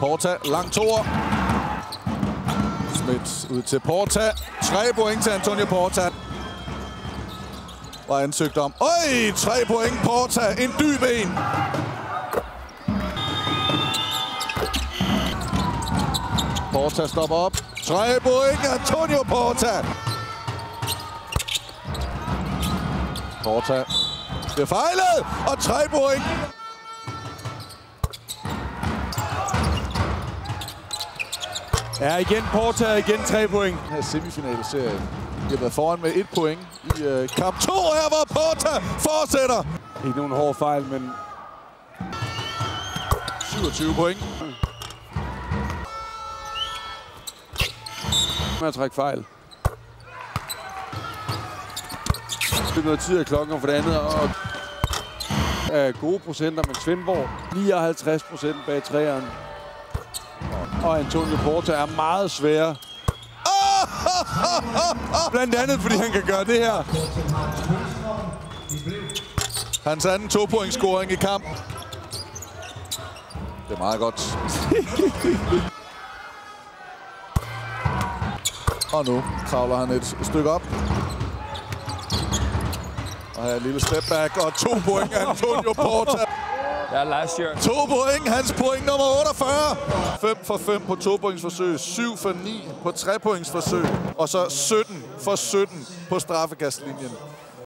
Porta, lang toer. Schmidt ud til Porta. 3 point til Antonio Porta. Var ansøgt om. 3 point Porta. En dyb en. Porta stopper op. 3 point Antonio Porta. Porta bliver fejlet. Og 3 point. Ja, igen Porta, igen 3 point. Her semifinale-serie. De har været foran med 1 point i kamp 2 her, hvor Porta fortsætter. Ikke nogen hård fejl, men 27 point. Man at trække fejl. Det er noget tid af klokken for det andet, og gode procenter, men Svendborg 59% bag træeren. Og Antonio Porta er meget svær. Blandt andet, fordi han kan gøre det her. Hans anden 2-points-scoring i kamp. Det er meget godt. Og nu kravler han et stykke op. Og her et lille step back og 2 point Antonio Porta. Yeah, last year. 2 point, hans point nummer 48. 5 for 5 på 2-pointsforsøg, 7 for 9 på 3-pointsforsøg, og så 17 for 17 på straffekastlinjen.